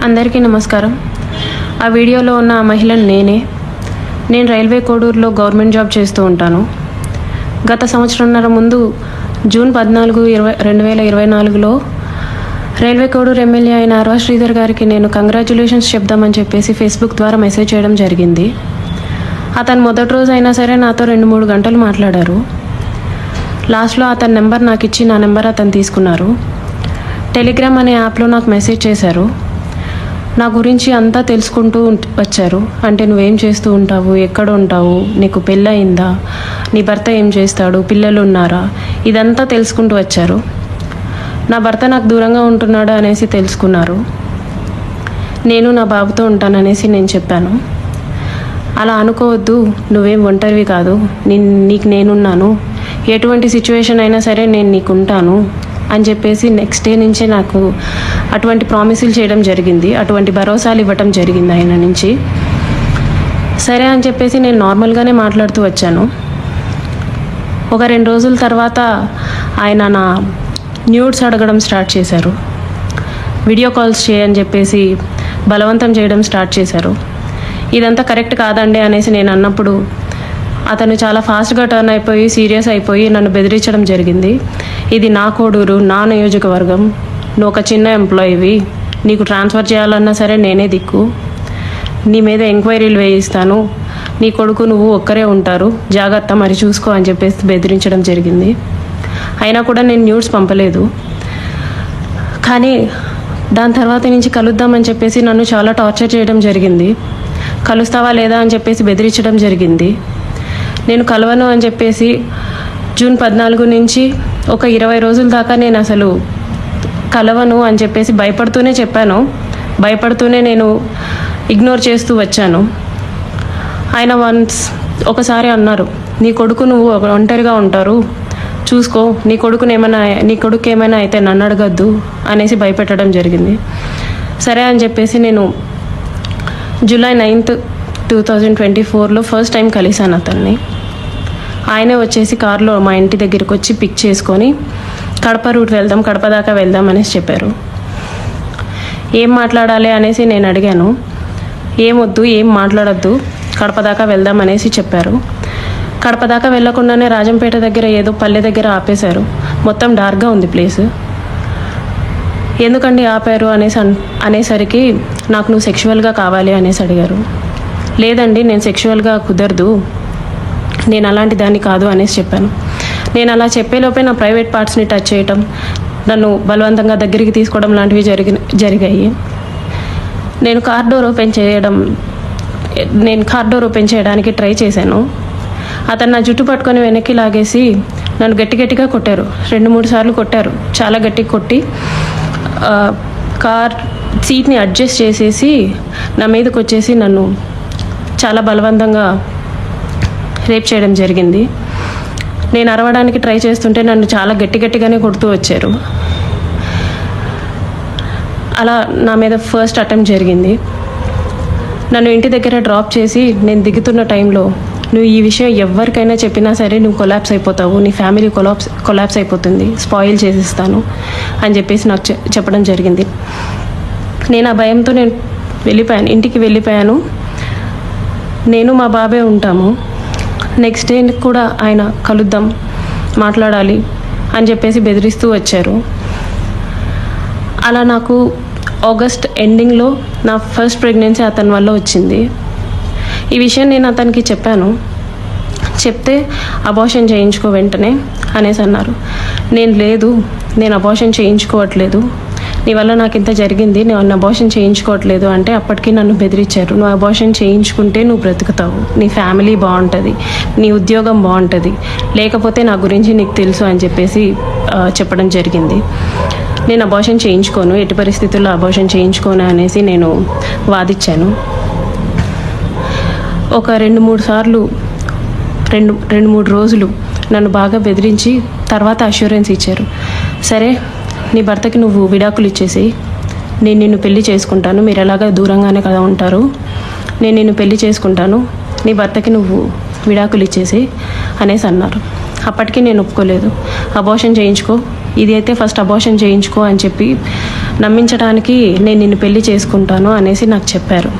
అందరికీ నమస్కారం. ఆ వీడియోలో ఉన్న ఆ మహిళను నేను రైల్వే కోడూరులో గవర్నమెంట్ జాబ్ చేస్తూ ఉంటాను. గత సంవత్సరంన్నర ముందు జూన్ 14, 2024లో రైల్వే కోడూరు ఎమ్మెల్యే అయిన ఆర్వా శ్రీధర్ గారికి నేను కంగ్రాచ్యులేషన్స్ చెప్దామని చెప్పేసి ఫేస్బుక్ ద్వారా మెసేజ్ చేయడం జరిగింది. అతను మొదటి రోజు అయినా సరే నాతో 2-3 గంటలు మాట్లాడారు. లాస్ట్లో అతని నెంబర్ నాకు ఇచ్చి నా నెంబర్ అతను తీసుకున్నారు. టెలిగ్రామ్ అనే యాప్లో నాకు మెసేజ్ చేశారు. నా గురించి అంతా తెలుసుకుంటూ వచ్చారు. అంటే నువ్వేం చేస్తూ ఉంటావు, ఎక్కడ ఉంటావు, నీకు పెళ్ళయిందా, నీ భర్త ఏం చేస్తాడు, పిల్లలు ఉన్నారా, ఇదంతా తెలుసుకుంటూ వచ్చారు. నా భర్త నాకు దూరంగా ఉంటున్నాడు అనేసి తెలుసుకున్నారు. నేను నా బాబుతో ఉంటాననేసి నేను చెప్పాను. అలా అనుకోవద్దు, నువ్వేం ఒంటరివి కాదు, నీకు నేనున్నాను, ఎటువంటి సిచ్యువేషన్ అయినా సరే నేను నీకు ఉంటాను అని చెప్పేసి నెక్స్ట్ డే నుంచే నాకు అటువంటి ప్రామిసులు చేయడం జరిగింది. అటువంటి భరోసాలు ఇవ్వటం జరిగింది ఆయన నుంచి. సరే అని చెప్పేసి నేను నార్మల్గానే మాట్లాడుతూ వచ్చాను. ఒక 2 రోజుల తర్వాత ఆయన నా న్యూడ్స్ అడగడం స్టార్ట్ చేశారు. వీడియో కాల్స్ చేయని చెప్పేసి బలవంతం చేయడం స్టార్ట్ చేశారు. ఇదంతా కరెక్ట్ కాదండి అనేసి నేను అన్నప్పుడు అతను చాలా ఫాస్ట్గా టర్న్ అయిపోయి సీరియస్ అయిపోయి నన్ను బెదిరించడం జరిగింది. ఇది నా కోడూరు, నా నియోజకవర్గం, నువ్వు ఒక చిన్న ఎంప్లాయీవి, నీకు ట్రాన్స్ఫర్ చేయాలన్నా సరే నేనే దిక్కు, నీ మీద ఎంక్వైరీలు వేయిస్తాను, నీ కొడుకు నువ్వు ఒక్కరే ఉంటారు, జాగ్రత్త మరి చూసుకో అని చెప్పేసి బెదిరించడం జరిగింది. అయినా కూడా నేను న్యూస్ పంపలేదు. కానీ దాని తర్వాత నుంచి కలుద్దామని చెప్పేసి నన్ను చాలా టార్చర్ చేయడం జరిగింది. కలుస్తావా లేదా అని చెప్పేసి బెదిరించడం జరిగింది. నేను కలవను అని చెప్పేసి జూన్ 14 నుంచి ఒక 20 రోజుల దాకా నేను అసలు కలవను అని చెప్పేసి భయపడుతూనే చెప్పాను. భయపడుతూనే నేను ఇగ్నోర్ చేస్తూ వచ్చాను. ఆయన ఒకసారి అన్నారు, నీ కొడుకు నువ్వు ఒంటరిగా ఉంటారు, చూసుకో, నీ కొడుకు ఏమైనా అయితే నన్ను అడగద్దు అనేసి భయపెట్టడం జరిగింది. సరే అని చెప్పేసి నేను జూలై 9, 2024లో ఫస్ట్ టైం కలిశాను అతన్ని. ఆయనే వచ్చేసి కారులో మా ఇంటి దగ్గరికి వచ్చి పిక్ చేసుకొని కడప రూట్ వెళ్దాం, కడప దాకా వెళ్దాం అనేసి చెప్పారు. ఏం మాట్లాడాలి అనేసి నేను అడిగాను. ఏమొద్దు, ఏం మాట్లాడద్దు, కడప దాకా వెళ్దాం అనేసి చెప్పారు. కడప దాకా వెళ్ళకుండానే రాజంపేట దగ్గర ఏదో పల్లె దగ్గర ఆపేశారు. మొత్తం డార్క్గా ఉంది ప్లేస్. ఎందుకండి ఆపారు అనేసరికి నాకు నువ్వు సెక్షువల్గా కావాలి అనేసి అడిగారు. లేదండి, నేను సెక్షువల్గా కుదరదు, నేను అలాంటి దాన్ని కాదు అనేసి చెప్పాను. నేను అలా చెప్పేలోపే నా ప్రైవేట్ పార్ట్స్ని టచ్ చేయటం, నన్ను బలవంతంగా దగ్గరికి తీసుకోవడం లాంటివి జరిగాయి. నేను కార్ డోర్ ఓపెన్ చేయడానికి ట్రై చేశాను. అతను నా జుట్టు పట్టుకొని వెనక్కి లాగేసి నన్ను గట్టిగా కొట్టారు. 2-3 సార్లు కొట్టారు. చాలా గట్టిగా కొట్టి కార్ సీట్ని అడ్జస్ట్ చేసేసి నా మీదకి వచ్చేసి నన్ను చాలా బలవంతంగా రేప్ చేయడం జరిగింది. నేను అరవడానికి ట్రై చేస్తుంటే నన్ను చాలా గట్టిగానే కొడుతూ వచ్చారు. అలా నా మీద ఫస్ట్ అటెంప్ట్ జరిగింది. నన్ను ఇంటి దగ్గర డ్రాప్ చేసి నేను దిగుతున్న టైంలో, నువ్వు ఈ విషయం ఎవరికైనా చెప్పినా సరే నువ్వు కొలాప్స్ అయిపోతావు, నీ ఫ్యామిలీ కొలాప్స్ అయిపోతుంది, స్పాయిల్ చేసిస్తాను అని చెప్పేసి నాకు చెప్పడం జరిగింది. నేను ఆ భయంతో ఇంటికి వెళ్ళిపోయాను. నేను మా బాబే ఉంటాము. నెక్స్ట్ డే కూడా ఆయన కలుద్దాం, మాట్లాడాలి అని చెప్పేసి బెదిరిస్తూ వచ్చారు. అలా నాకు ఆగస్ట్ ఎండింగ్లో నా ఫస్ట్ ప్రెగ్నెన్సీ అతని వల్ల వచ్చింది. ఈ విషయం నేను అతనికి చెప్పాను. చెప్తే అబార్షన్ చేయించుకో వెంటనే అనేసి అన్నారు. నేను అబార్షన్ చేయించుకోవట్లేదు, నీ వల్ల నాకు ఇంత జరిగింది, నేను అబార్షన్ చేయించుకోవట్లేదు అంటే అప్పటికి నన్ను బెదిరించారు. నువ్వు అబార్షన్ చేయించుకుంటే నువ్వు బ్రతుకుతావు, నీ ఫ్యామిలీ బాగుంటుంది, నీ ఉద్యోగం బాగుంటుంది, లేకపోతే నా గురించి నీకు తెలుసు అని చెప్పేసి చెప్పడం జరిగింది. నేను అబార్షన్ చేయించుకోను, ఎట్టి పరిస్థితుల్లో అబార్షన్ చేయించుకోను అనేసి నేను వాదించాను. ఒక 2-3 సార్లు 2-3 రోజులు నన్ను బాగా బెదిరించి తర్వాత అష్యూరెన్స్ ఇచ్చారు. సరే, నీ భర్తకి నువ్వు విడాకులు ఇచ్చేసి నేను నిన్ను పెళ్లి చేసుకుంటాను, మీరు ఎలాగా దూరంగానే కదా ఉంటారు, నేను నిన్ను పెళ్లి చేసుకుంటాను, నీ భర్తకి నువ్వు విడాకులు ఇచ్చేసి అనేసి అన్నారు. అప్పటికి నేను ఒప్పుకోలేదు. అబార్షన్ చేయించుకో, ఇది అయితే ఫస్ట్ అబార్షన్ చేయించుకో అని చెప్పి నమ్మించడానికి నేను నిన్ను పెళ్లి చేసుకుంటాను అనేసి నాకు చెప్పారు.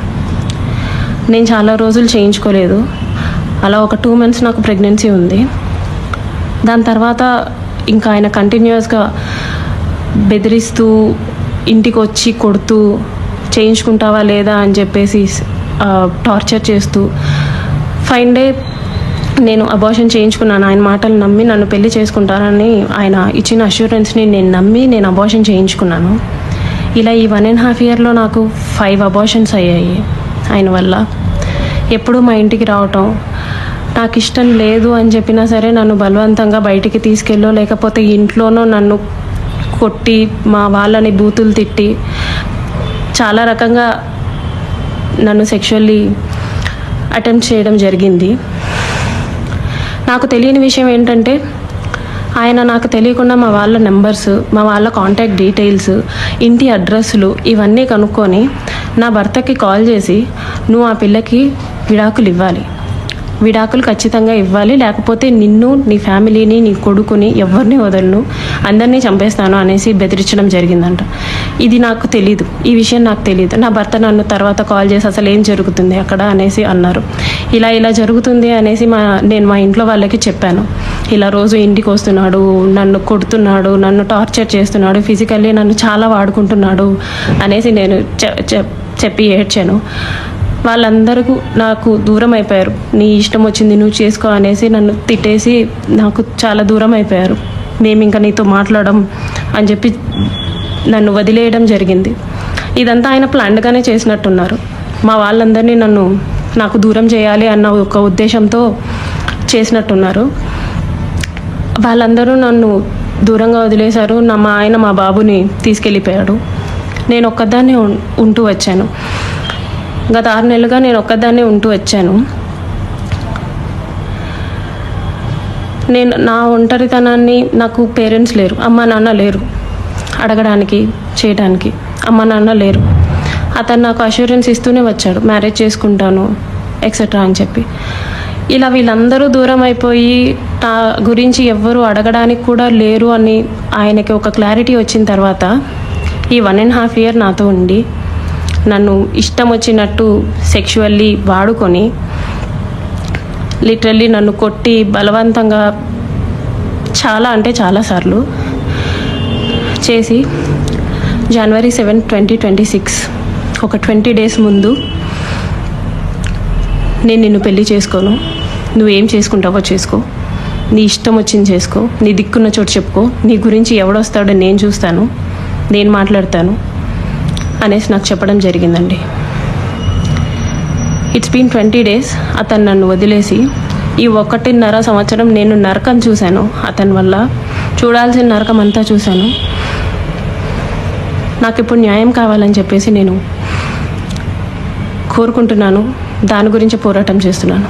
నేను చాలా రోజులు చేయించుకోలేదు. అలా ఒక 2 months నాకు ప్రెగ్నెన్సీ ఉంది. దాని తర్వాత ఇంకా ఆయన కంటిన్యూస్గా బెదిరిస్తూ ఇంటికి వచ్చి కొడుతూ చేయించుకుంటావా లేదా అని చెప్పేసి టార్చర్ చేస్తూ ఫైన్ డే నేను అబార్షన్ చేయించుకున్నాను. ఆయన మాటలు నమ్మి నన్ను పెళ్లి చేసుకుంటానని ఆయన ఇచ్చిన అష్యూరెన్స్ని నేను నమ్మి నేను అబార్షన్ చేయించుకున్నాను. ఇలా ఈ 1.5 yearలో నాకు 5 అబార్షన్స్ అయ్యాయి ఆయన వల్ల. ఎప్పుడూ మా ఇంటికి రావటం, నాకు ఇష్టం లేదు అని చెప్పినా సరే నన్ను బలవంతంగా బయటికి తీసుకెళ్ళో లేకపోతే ఇంట్లోనో నన్ను కొట్టి మా వాళ్ళని బూతులు తిట్టి చాలా రకంగా నన్ను సెక్షువల్లీ అటెంప్ట్ చేయడం జరిగింది. నాకు తెలియని విషయం ఏంటంటే ఆయన నాకు తెలియకుండా మా వాళ్ళ నెంబర్స్, మా వాళ్ళ కాంటాక్ట్ డీటెయిల్స్, ఇంటి అడ్రస్లు ఇవన్నీ కనుక్కొని నా భర్తకి కాల్ చేసి నువ్వు ఆ పిల్లకి విడాకులు ఇవ్వాలి, విడాకులు ఖచ్చితంగా ఇవ్వాలి, లేకపోతే నిన్ను, నీ ఫ్యామిలీని, నీ కొడుకుని ఎవరిని వదలను, అందరినీ చంపేస్తాను అనేసి బెదిరించడం జరిగిందంట. ఇది నాకు తెలీదు, ఈ విషయం నాకు తెలియదు. నా భర్త నన్ను తర్వాత కాల్ చేసి అసలు ఏం జరుగుతుంది అక్కడ అనేసి అన్నారు. ఇలా జరుగుతుంది అనేసి నేను మా ఇంట్లో వాళ్ళకి చెప్పాను. ఇలా రోజు ఇంటికి వస్తున్నాడు, నన్ను కొడుతున్నాడు, నన్ను టార్చర్ చేస్తున్నాడు, ఫిజికల్లీ నన్ను చాలా వాడుకుంటున్నాడు అనేసి నేను చెప్పి ఏడ్చాను. వాళ్ళందరూ నాకు దూరం అయిపోయారు. నీ ఇష్టం వచ్చింది నువ్వు చేసుకో అనేసి నన్ను తిట్టేసి నాకు చాలా దూరం అయిపోయారు. మేము ఇంకా నీతో మాట్లాడడం అని చెప్పి నన్ను వదిలేయడం జరిగింది. ఇదంతా ఆయన ప్లాన్డ్గానే చేసినట్టున్నారు. మా వాళ్ళందరినీ నాకు దూరం చేయాలి అన్న ఒక ఉద్దేశంతో చేసినట్టున్నారు. వాళ్ళందరూ నన్ను దూరంగా వదిలేశారు. మా ఆయన మా బాబుని తీసుకెళ్ళిపోయాడు. నేను ఒక్కదాన్నే ఉంటూ వచ్చాను. గత 6 నెలలుగా నేను ఒక్కదాన్నే ఉంటూ వచ్చాను. నేను నా ఒంటరితనాన్ని, నాకు పేరెంట్స్ లేరు, అమ్మ నాన్న లేరు అడగడానికి చేయడానికి, అమ్మ నాన్న లేరు. అతను నాకు అష్యూరెన్స్ ఇస్తూనే వచ్చాడు, మ్యారేజ్ చేసుకుంటాను ఎక్సెట్రా అని చెప్పి. ఇలా వీళ్ళందరూ దూరం అయిపోయి నా గురించి ఎవ్వరూ అడగడానికి కూడా లేరు అని ఆయనకి ఒక క్లారిటీ వచ్చిన తర్వాత ఈ 1.5 year నాతో ఉండి నన్ను ఇష్టం వచ్చినట్టు సెక్షువల్లీ వాడుకొని లిటరల్లీ నన్ను కొట్టి బలవంతంగా చాలా అంటే చాలాసార్లు చేసి January 7, 2026 ఒక 20 days ముందు నేను నిన్ను పెళ్లి చేసుకోను, నువ్వేం చేసుకుంటావో చేసుకో, నీ ఇష్టం వచ్చింది చేసుకో, నీ దిక్కున్న చోటు చెప్పుకో, నీ గురించి ఎవడొస్తాడో నేను చూస్తాను, నేను మాట్లాడతాను అనేసి నాకు చెప్పడం జరిగిందండి. It's been 20 days. అతను నన్ను వదిలేసి ఈ 1.5 సంవత్సరం నేను నరకం చూశాను. అతని వల్ల చూడాల్సిన నరకం అంతా చూశాను. నాకు ఇప్పుడు న్యాయం కావాలని చెప్పేసి నేను కోరుకుంటున్నాను. దాని గురించి పోరాటం చేస్తున్నాను.